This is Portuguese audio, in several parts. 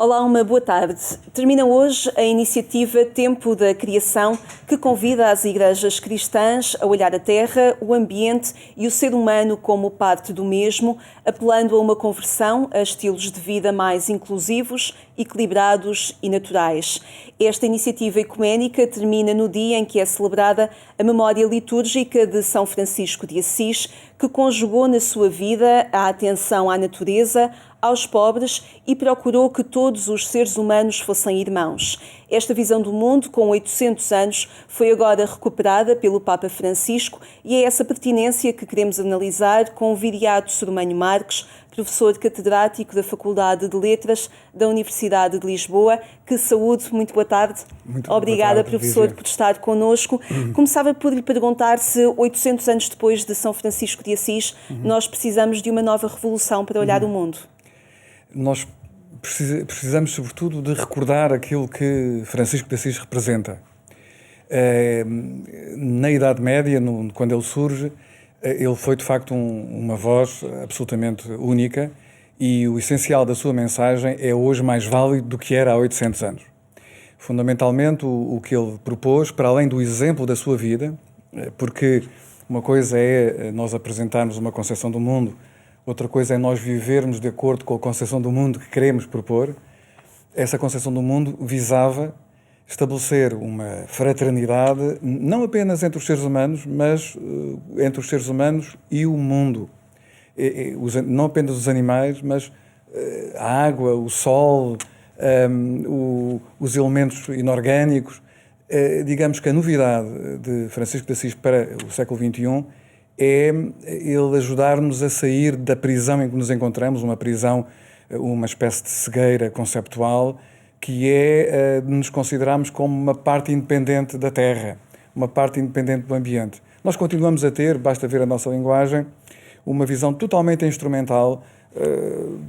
Olá, uma boa tarde. Termina hoje a iniciativa Tempo da Criação, que convida as igrejas cristãs a olhar a terra, o ambiente e o ser humano como parte do mesmo, apelando a uma conversão a estilos de vida mais inclusivos, equilibrados e naturais. Esta iniciativa ecuménica termina no dia em que é celebrada a memória litúrgica de São Francisco de Assis, que conjugou na sua vida a atenção à natureza, aos pobres e procurou que todos os seres humanos fossem irmãos. Esta visão do mundo, com 800 anos, foi agora recuperada pelo Papa Francisco e é essa pertinência que queremos analisar com o Viriato Sormanho Marques, professor catedrático da Faculdade de Letras da Universidade de Lisboa. Que saúde, muito boa tarde. Muito Obrigada, boa tarde, professor, Lígia, por estar connosco. Começava por lhe perguntar se 800 anos depois de São Francisco de Assis, nós precisamos de uma nova revolução para olhar o mundo. Nós precisamos, sobretudo, de recordar aquilo que Francisco de Assis representa. Na Idade Média, quando ele surge, ele foi, de facto, uma voz absolutamente única e o essencial da sua mensagem é hoje mais válido do que era há 800 anos. Fundamentalmente, o que ele propôs, para além do exemplo da sua vida, porque uma coisa é nós apresentarmos uma concepção do mundo, outra coisa é nós vivermos de acordo com a concepção do mundo que queremos propor. Essa concepção do mundo visava estabelecer uma fraternidade, não apenas entre os seres humanos, mas entre os seres humanos e o mundo. Não apenas os animais, mas a água, o sol, os elementos inorgânicos. Digamos que a novidade de Francisco de Assis para o século XXI é ele ajudar-nos a sair da prisão em que nos encontramos, uma prisão, uma espécie de cegueira conceptual, que é nos considerarmos como uma parte independente da Terra, uma parte independente do ambiente. Nós continuamos a ter, basta ver a nossa linguagem, uma visão totalmente instrumental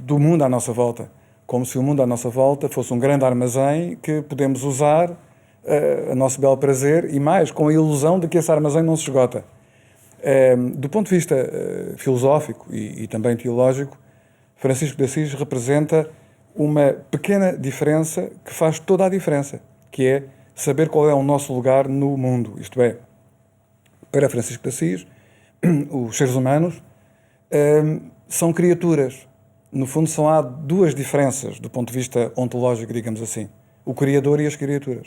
do mundo à nossa volta, como se o mundo à nossa volta fosse um grande armazém que podemos usar a nosso belo prazer e mais, com a ilusão de que esse armazém não se esgota. Do ponto de vista filosófico e também teológico, Francisco de Assis representa uma pequena diferença que faz toda a diferença, que é saber qual é o nosso lugar no mundo. Isto é, para Francisco de Assis, os seres humanos são criaturas. No fundo, só há duas diferenças do ponto de vista ontológico, digamos assim: o Criador e as criaturas.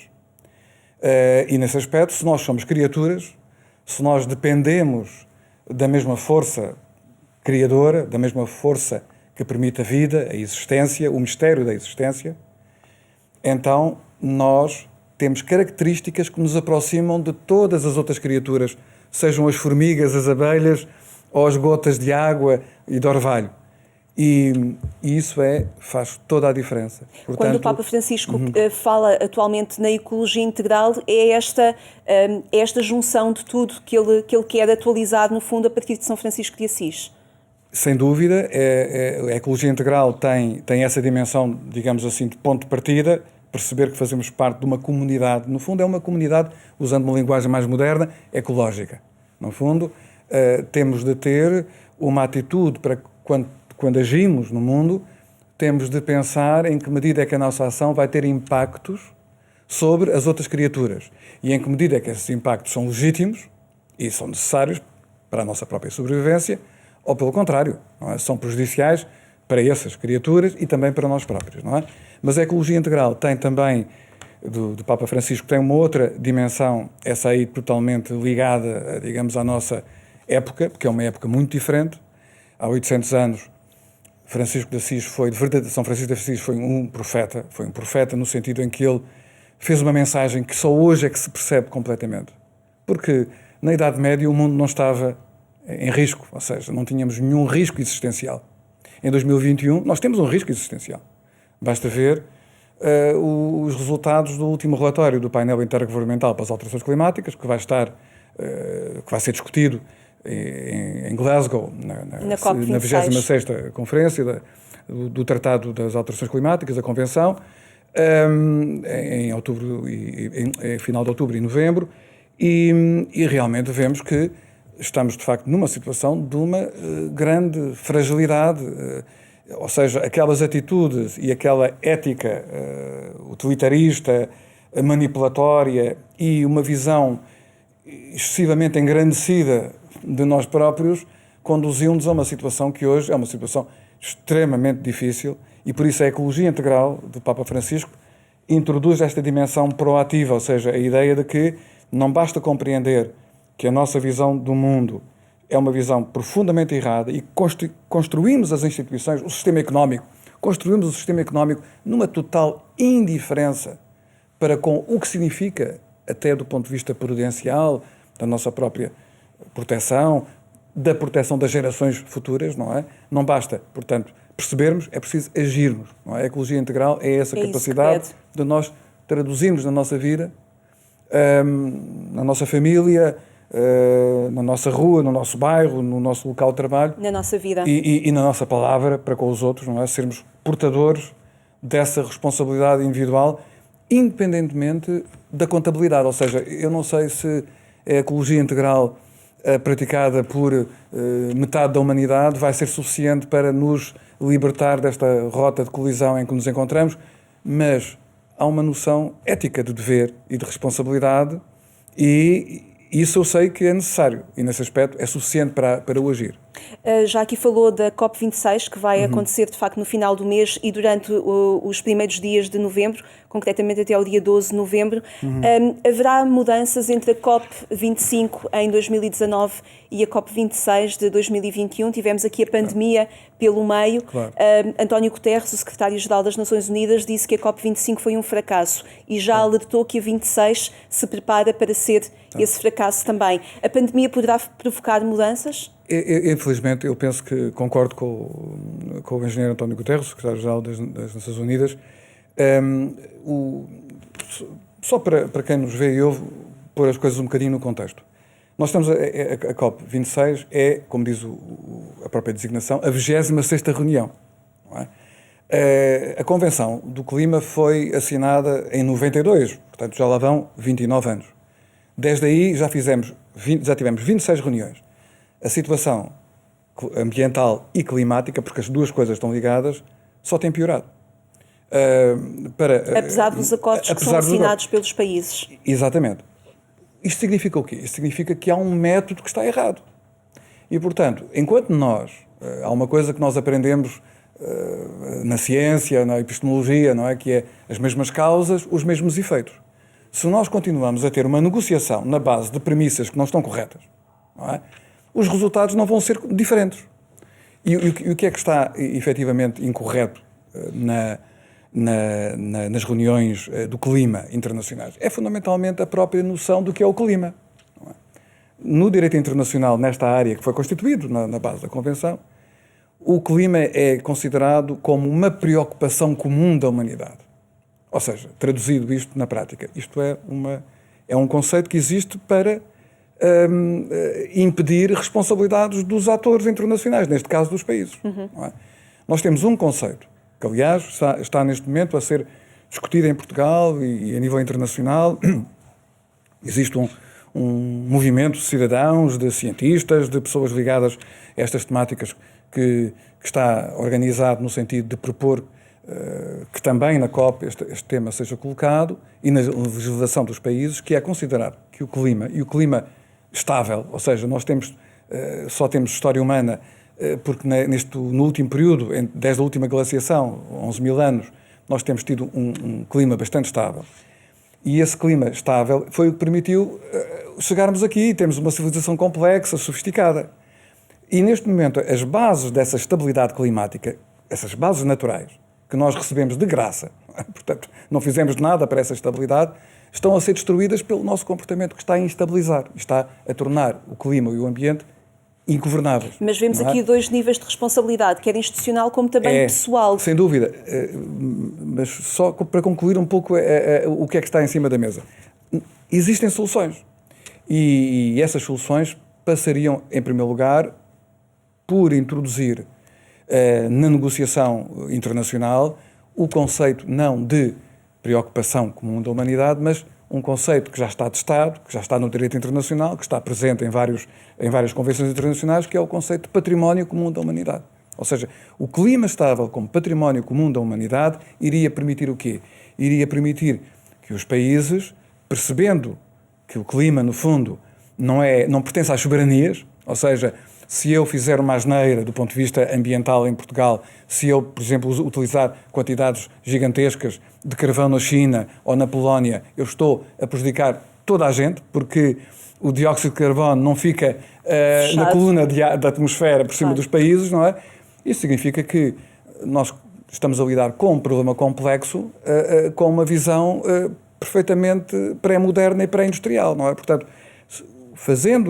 E nesse aspecto, se nós somos criaturas, se nós dependemos da mesma força criadora, da mesma força que permite a vida, a existência, o mistério da existência, então nós temos características que nos aproximam de todas as outras criaturas, sejam as formigas, as abelhas ou as gotas de água e de orvalho. E isso faz toda a diferença. Portanto, quando o Papa Francisco fala atualmente na ecologia integral, é esta junção de tudo que ele quer atualizar, no fundo, a partir de São Francisco de Assis. Sem dúvida, a ecologia integral tem essa dimensão, digamos assim, de ponto de partida, perceber que fazemos parte de uma comunidade. No fundo, é uma comunidade, usando uma linguagem mais moderna, ecológica. No fundo, temos de ter uma atitude para quando agimos no mundo, temos de pensar em que medida é que a nossa ação vai ter impactos sobre as outras criaturas e em que medida é que esses impactos são legítimos e são necessários para a nossa própria sobrevivência, ou pelo contrário, não é? São prejudiciais para essas criaturas e também para nós próprios, não é? Mas a ecologia integral tem também, do Papa Francisco, tem uma outra dimensão, essa aí totalmente ligada, digamos, à nossa época, porque é uma época muito diferente. Há 800 anos, São Francisco de Assis foi um profeta no sentido em que ele fez uma mensagem que só hoje é que se percebe completamente. Porque na Idade Média o mundo não estava em risco, ou seja, não tínhamos nenhum risco existencial. Em 2021 nós temos um risco existencial. Basta ver os resultados do último relatório do painel intergovernamental para as alterações climáticas, que vai ser discutido em Glasgow, na 26ª Conferência do Tratado das Alterações Climáticas, a Convenção, em final de outubro e novembro, e realmente vemos que estamos, de facto, numa situação de uma grande fragilidade. ou seja, aquelas atitudes e aquela ética utilitarista, manipulatória e uma visão excessivamente engrandecida de nós próprios, conduziu-nos a uma situação que hoje é uma situação extremamente difícil, e por isso a ecologia integral do Papa Francisco introduz esta dimensão proativa, ou seja, a ideia de que não basta compreender que a nossa visão do mundo é uma visão profundamente errada e construímos as instituições, o sistema económico, construímos o sistema económico numa total indiferença para com o que significa, até do ponto de vista prudencial, da nossa própria proteção, da proteção das gerações futuras, não é? Não basta, portanto, percebermos, é preciso agirmos, não é? A ecologia integral é essa capacidade de nós traduzirmos na nossa vida, na nossa família, na nossa rua, no nosso bairro, no nosso local de trabalho. Na nossa vida. E na nossa palavra para com os outros, não é? Sermos portadores dessa responsabilidade individual, independentemente da contabilidade. Ou seja, eu não sei se a ecologia integral praticada por metade da humanidade vai ser suficiente para nos libertar desta rota de colisão em que nos encontramos, mas há uma noção ética de dever e de responsabilidade, e isso eu sei que é necessário, e nesse aspecto é suficiente para o agir. Já aqui falou da COP26, que vai acontecer de facto no final do mês e durante os primeiros dias de novembro, concretamente até ao dia 12 de novembro. Haverá mudanças entre a COP25 em 2019 e a COP26 de 2021. Tivemos aqui a pandemia pelo meio. Claro. António Guterres, o secretário-geral das Nações Unidas, disse que a COP25 foi um fracasso e já alertou que a 26 se prepara para ser esse fracasso também. A pandemia poderá provocar mudanças? Infelizmente, eu penso que concordo com o engenheiro António Guterres, secretário-geral das Nações Unidas. Só para quem nos vê e ouve, pôr as coisas um bocadinho no contexto. Nós estamos, a COP26 é, como diz a própria designação, a 26ª reunião. Não é? A Convenção do Clima foi assinada em 92, portanto já lá vão 29 anos. Desde aí já tivemos 26 reuniões. A situação ambiental e climática, porque as duas coisas estão ligadas, só tem piorado. Apesar dos acordos que são assinados pelos países. Exatamente. Isto significa o quê? Isto significa que há um método que está errado. E, portanto, enquanto nós, há uma coisa que nós aprendemos na ciência, na epistemologia, não é? Que é as mesmas causas, os mesmos efeitos. Se nós continuamos a ter uma negociação na base de premissas que não estão corretas, não é? Os resultados não vão ser diferentes. E o que é que está efetivamente incorreto nas reuniões do clima internacionais? É fundamentalmente a própria noção do que é o clima. Não é? No direito internacional, nesta área que foi constituído na base da Convenção, o clima é considerado como uma preocupação comum da humanidade. Ou seja, traduzido isto na prática, isto é um conceito que existe para impedir responsabilidades dos atores internacionais, neste caso dos países. Não é? Nós temos um conceito que, aliás, está neste momento a ser discutido em Portugal e a nível internacional. Existe um movimento de cidadãos, de cientistas, de pessoas ligadas a estas temáticas que está organizado no sentido de propor que também na COP este tema seja colocado e na legislação dos países, que é considerar que o clima estável, ou seja, nós só temos história humana porque no último período, desde a última glaciação, 11 mil anos, nós temos tido um clima bastante estável. E esse clima estável foi o que permitiu chegarmos aqui e termos uma civilização complexa, sofisticada. E neste momento, as bases dessa estabilidade climática, essas bases naturais, que nós recebemos de graça, portanto, não fizemos nada para essa estabilidade, estão a ser destruídas pelo nosso comportamento, que está a instabilizar, está a tornar o clima e o ambiente ingovernáveis. Mas vemos aqui dois níveis de responsabilidade, quer institucional como também pessoal. Sem dúvida. Mas só para concluir um pouco o que é que está em cima da mesa. Existem soluções. E essas soluções passariam, em primeiro lugar, por introduzir na negociação internacional o conceito não de preocupação comum da humanidade, mas um conceito que já está testado, que já está no direito internacional, que está presente em várias convenções internacionais, que é o conceito de património comum da humanidade. Ou seja, o clima estável como património comum da humanidade iria permitir o quê? Iria permitir que os países, percebendo que o clima, no fundo, não pertence às soberanias, ou seja, se eu fizer uma asneira do ponto de vista ambiental em Portugal, se eu, por exemplo, utilizar quantidades gigantescas de carvão na China ou na Polónia, eu estou a prejudicar toda a gente, porque o dióxido de carbono não fica na coluna da atmosfera por cima dos países, não é? Isso significa que nós estamos a lidar com um problema complexo, com uma visão perfeitamente pré-moderna e pré-industrial, não é? Portanto,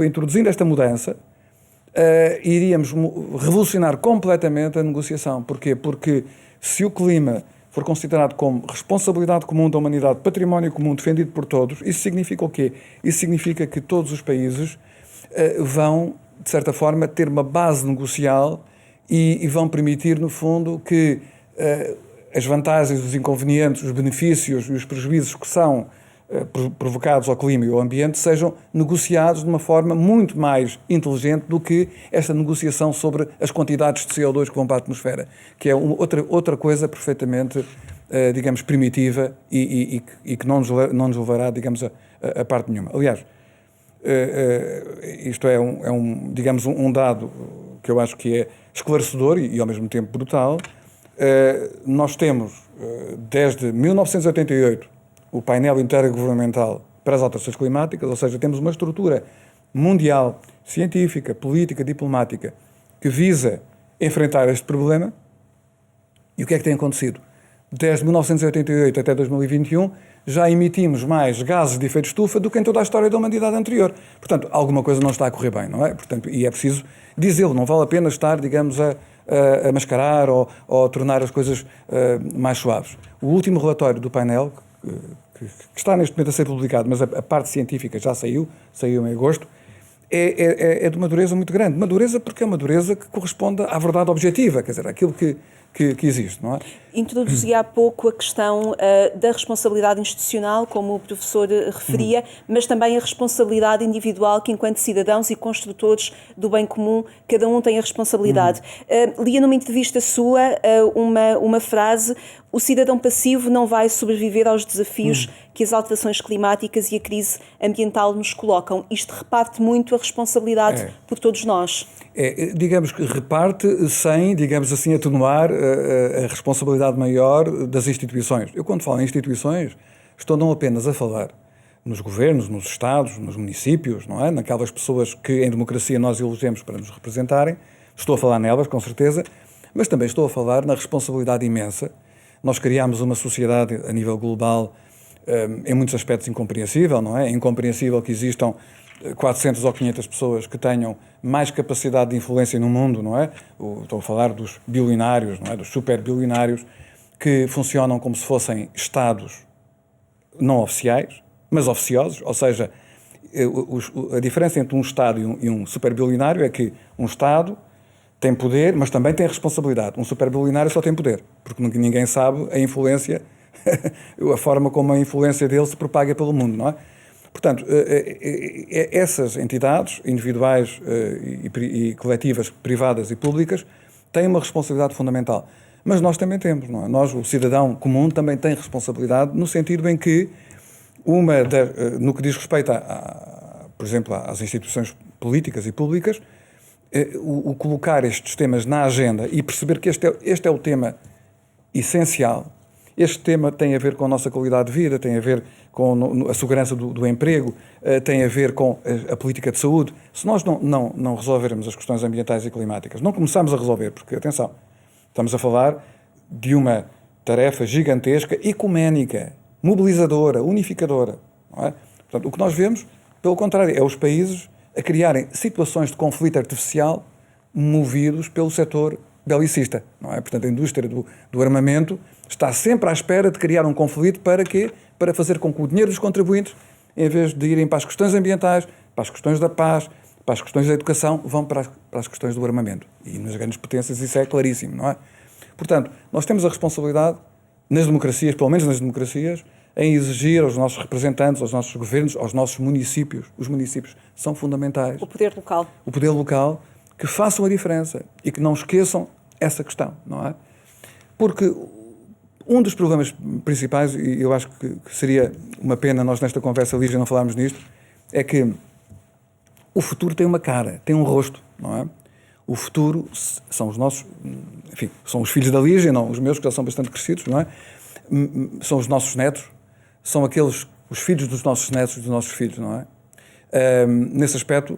introduzindo esta mudança, iríamos revolucionar completamente a negociação. Porquê? Porque se o clima for considerado como responsabilidade comum da humanidade, património comum defendido por todos, isso significa o quê? Isso significa que todos os países vão, de certa forma, ter uma base negocial e vão permitir, no fundo, que as vantagens, os inconvenientes, os benefícios e os prejuízos que são provocados ao clima e ao ambiente sejam negociados de uma forma muito mais inteligente do que esta negociação sobre as quantidades de CO2 que vão para a atmosfera, que é outra coisa perfeitamente, digamos, primitiva e que não nos levará, digamos, a parte nenhuma. Aliás, isto é digamos, um dado que eu acho que é esclarecedor e ao mesmo tempo brutal. Nós temos, desde 1988, o painel intergovernamental para as alterações climáticas, ou seja, temos uma estrutura mundial, científica, política, diplomática, que visa enfrentar este problema. E o que é que tem acontecido? Desde 1988 até 2021, já emitimos mais gases de efeito de estufa do que em toda a história da humanidade anterior. Portanto, alguma coisa não está a correr bem, não é? Portanto, e é preciso dizê-lo, não vale a pena estar, digamos, a mascarar ou tornar as coisas mais suaves. O último relatório do painel, que está neste momento a ser publicado, mas a parte científica já saiu em agosto, é de uma dureza muito grande. Uma dureza porque é uma dureza que corresponde à verdade objetiva, quer dizer, àquilo que existe, não é? Introduzia há pouco a questão da responsabilidade institucional, como o professor referia, mas também a responsabilidade individual que, enquanto cidadãos e construtores do bem comum, cada um tem a responsabilidade. Lia numa entrevista sua uma frase: o cidadão passivo não vai sobreviver aos desafios que as alterações climáticas e a crise ambiental nos colocam. Isto reparte muito a responsabilidade por todos nós. Digamos que reparte sem, digamos assim, atenuar a responsabilidade maior das instituições. Eu, quando falo em instituições, estou não apenas a falar nos governos, nos estados, nos municípios, não é? Naquelas pessoas que em democracia nós elegemos para nos representarem, estou a falar nelas, com certeza, mas também estou a falar na responsabilidade imensa. Nós criámos uma sociedade a nível global em muitos aspectos incompreensível, não é? É incompreensível que existam 400 ou 500 pessoas que tenham mais capacidade de influência no mundo, não é? Estou a falar dos bilionários, não é? Dos superbilionários, que funcionam como se fossem estados não oficiais, mas oficiosos, ou seja, a diferença entre um estado e um superbilionário é que um estado tem poder, mas também tem responsabilidade. Um superbilionário só tem poder, porque ninguém sabe a influência, a forma como a influência dele se propaga pelo mundo, não é? Portanto, essas entidades individuais e coletivas, privadas e públicas, têm uma responsabilidade fundamental. Mas nós também temos, não é? Nós, o cidadão comum, também tem responsabilidade no sentido em que, no que diz respeito, por exemplo, às instituições políticas e públicas, o colocar estes temas na agenda e perceber que este é o tema essencial. Este tema tem a ver com a nossa qualidade de vida, tem a ver com a segurança do emprego, tem a ver com a política de saúde. Se nós não resolvermos as questões ambientais e climáticas, não começamos a resolver, porque, atenção, estamos a falar de uma tarefa gigantesca, ecuménica, mobilizadora, unificadora, não é? Portanto, o que nós vemos, pelo contrário, é os países a criarem situações de conflito artificial movidos pelo setor belicista, não é? Portanto, a indústria do armamento está sempre à espera de criar um conflito para quê? Para fazer com que o dinheiro dos contribuintes, em vez de irem para as questões ambientais, para as questões da paz, para as questões da educação, vão para as questões do armamento. E nas grandes potências isso é claríssimo, não é? Portanto, nós temos a responsabilidade, nas democracias, pelo menos nas democracias, em exigir aos nossos representantes, aos nossos governos, aos nossos municípios. Os municípios são fundamentais. O poder local. O poder local, que façam a diferença e que não esqueçam essa questão, não é? Porque um dos problemas principais, e eu acho que seria uma pena nós nesta conversa, Lígia, não falarmos nisto, é que o futuro tem uma cara, tem um rosto, não é? O futuro são os nossos, enfim, são os filhos da Lígia, não os meus, que já são bastante crescidos, não é? São os nossos netos, são os filhos dos nossos netos e dos nossos filhos, não é? Nesse aspecto,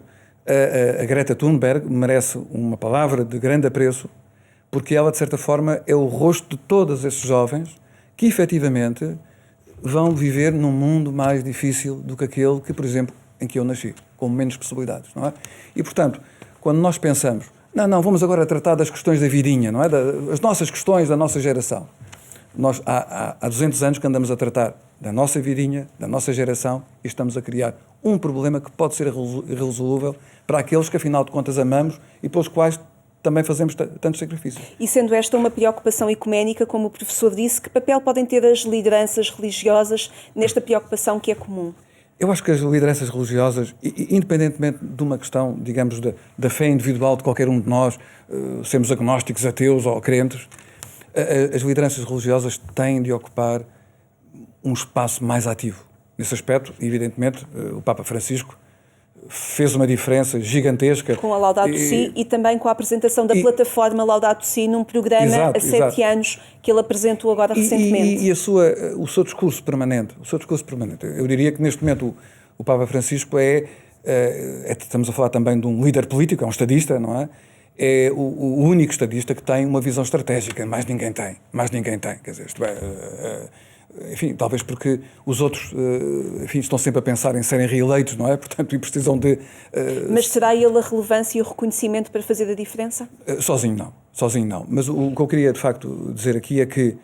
a Greta Thunberg merece uma palavra de grande apreço, porque ela, de certa forma, é o rosto de todos esses jovens que, efetivamente, vão viver num mundo mais difícil do que aquele que, por exemplo, em que eu nasci, com menos possibilidades, não é? E, portanto, quando nós pensamos, não, vamos agora tratar das questões da vidinha, não é? As nossas questões da nossa geração. Nós, há 200 anos que andamos a tratar da nossa vidinha, da nossa geração, e estamos a criar um problema que pode ser irresolúvel para aqueles que, afinal de contas, amamos e pelos quais também fazemos tantos sacrifícios. E sendo esta uma preocupação ecuménica, como o professor disse, que papel podem ter as lideranças religiosas nesta preocupação que é comum? Eu acho que as lideranças religiosas, independentemente de uma questão, digamos, da fé individual de qualquer um de nós, sermos agnósticos, ateus ou crentes, as lideranças religiosas têm de ocupar um espaço mais ativo. Nesse aspecto, evidentemente, o Papa Francisco fez uma diferença gigantesca. Com a Laudato Si e também com a apresentação da plataforma Laudato Si num programa há 7 anos que ele apresentou agora recentemente. E o seu discurso permanente, eu diria que neste momento o Papa Francisco estamos a falar também de um líder político, é um estadista, não é? É o único estadista que tem uma visão estratégica, mais ninguém tem, quer dizer, enfim, talvez porque os outros, enfim, estão sempre a pensar em serem reeleitos, não é? Portanto, e precisam de... Mas terá ele a relevância e o reconhecimento para fazer a diferença? Sozinho não. Mas o que eu queria, de facto, dizer aqui é que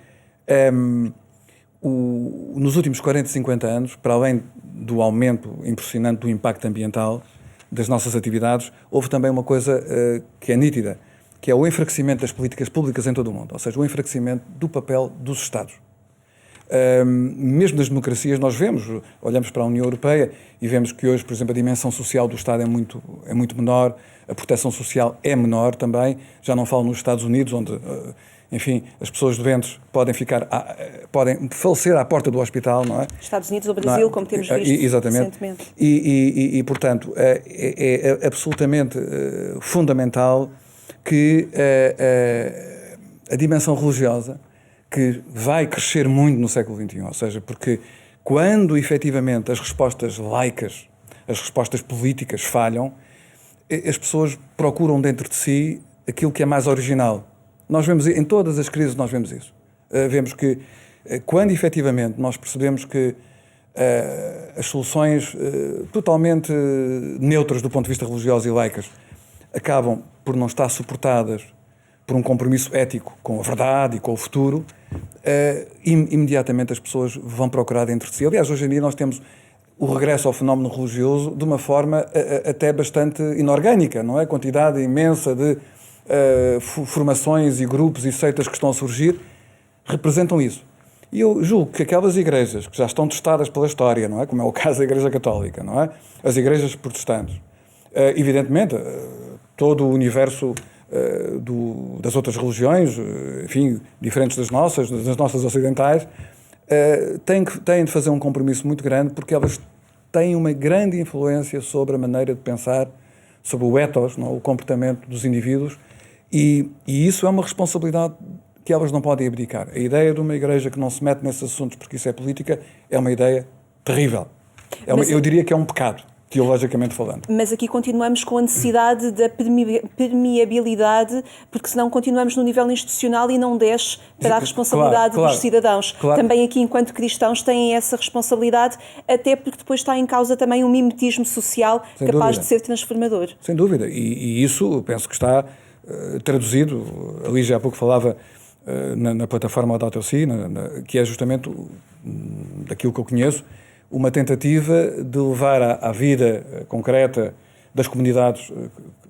nos últimos 40, 50 anos, para além do aumento impressionante do impacto ambiental das nossas atividades, houve também uma coisa que é nítida, que é o enfraquecimento das políticas públicas em todo o mundo, ou seja, o enfraquecimento do papel dos Estados. Mesmo nas democracias nós olhamos para a União Europeia e vemos que hoje, por exemplo, a dimensão social do Estado é muito menor, a proteção social é menor também, já não falo nos Estados Unidos, onde, enfim, as pessoas doentes podem falecer à porta do hospital, não é? Estados Unidos ou Brasil, como temos visto recentemente. E portanto, é absolutamente fundamental que a dimensão religiosa, que vai crescer muito no século XXI, ou seja, porque quando efetivamente as respostas laicas, as respostas políticas falham, as pessoas procuram dentro de si aquilo que é mais original. Nós vemos, em todas as crises nós vemos isso. Vemos que quando efetivamente nós percebemos que as soluções totalmente neutras do ponto de vista religioso e laicas acabam por não estar suportadas por um compromisso ético com a verdade e com o futuro, imediatamente as pessoas vão procurar dentro de si. Aliás, hoje em dia nós temos o regresso ao fenómeno religioso de uma forma até bastante inorgânica, não é? A quantidade imensa de formações e grupos e seitas que estão a surgir representam isso. E eu julgo que aquelas igrejas que já estão testadas pela história, não é? Como é o caso da Igreja Católica, não é? As igrejas protestantes, evidentemente, todo o universo das outras religiões, enfim, diferentes das nossas ocidentais, têm de fazer um compromisso muito grande, porque elas têm uma grande influência sobre a maneira de pensar, sobre o ethos, não, o comportamento dos indivíduos, e isso é uma responsabilidade que elas não podem abdicar. A ideia de uma igreja que não se mete nesses assuntos porque isso é política é uma ideia terrível. Eu diria que é um pecado, teologicamente falando. Mas aqui continuamos com a necessidade da permeabilidade, porque senão continuamos no nível institucional e não desce para a responsabilidade dos cidadãos. Claro. Também aqui, enquanto cristãos, têm essa responsabilidade, até porque depois está em causa também um mimetismo social capaz de ser transformador. Sem dúvida. E isso, penso que está traduzido. A Lígia há pouco falava na plataforma Laudato Si, que é justamente, daquilo que eu conheço, uma tentativa de levar à vida concreta das comunidades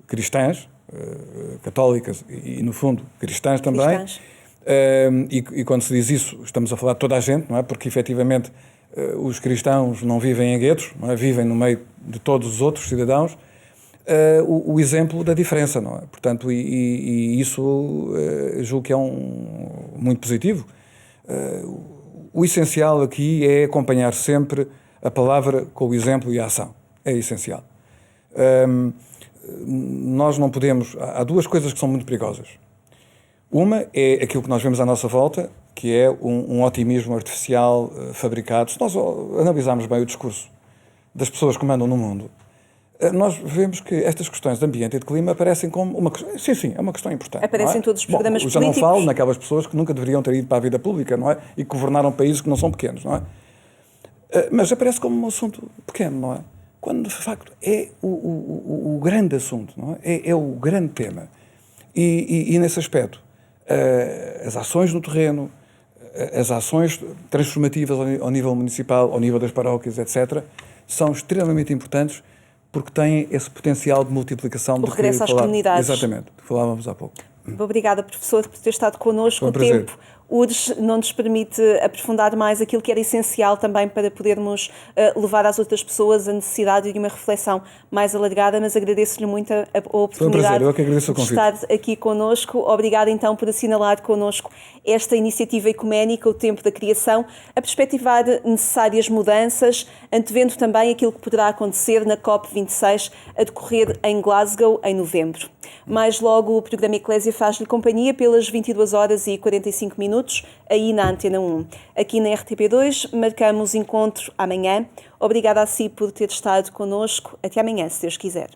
cristãs, católicas e, no fundo, cristãs também. E quando se diz isso, estamos a falar de toda a gente, não é? Porque, efetivamente, os cristãos não vivem em guetos, não é? Vivem no meio de todos os outros cidadãos. o exemplo da diferença, não é? Portanto, e isso julgo que é muito positivo. O essencial aqui é acompanhar sempre a palavra com o exemplo e a ação. É essencial. Nós não podemos... Há duas coisas que são muito perigosas. Uma é aquilo que nós vemos à nossa volta, que é um otimismo artificial fabricado. Se nós analisarmos bem o discurso das pessoas que mandam no mundo, nós vemos que estas questões de ambiente e de clima aparecem como uma questão... Sim, é uma questão importante. Aparecem em todos os programas políticos. Já não falo naquelas pessoas que nunca deveriam ter ido para a vida pública, não é? E que governaram países que não são pequenos, não é? Mas aparece como um assunto pequeno, não é? Quando, de facto, é o grande assunto, não é? É o grande tema. E nesse aspecto, as ações no terreno, as ações transformativas ao nível municipal, ao nível das paróquias, etc., são extremamente importantes porque têm esse potencial de multiplicação. O regresso às comunidades. Exatamente, que falávamos há pouco. Obrigada, professor, por ter estado connosco. O tempo urge, não nos permite aprofundar mais aquilo que era essencial também para podermos levar às outras pessoas a necessidade de uma reflexão mais alargada, mas agradeço-lhe muito a oportunidade de estar aqui connosco. Obrigada então por assinalar connosco esta iniciativa ecuménica, o Tempo da Criação, a perspectivar necessárias mudanças, antevendo também aquilo que poderá acontecer na COP26 a decorrer em Glasgow em novembro. Mais logo o programa Eclésia faz-lhe companhia pelas 22h45, aí na Antena 1. Aqui na RTP2 marcamos encontro amanhã. Obrigada a si por ter estado connosco. Até amanhã, se Deus quiser.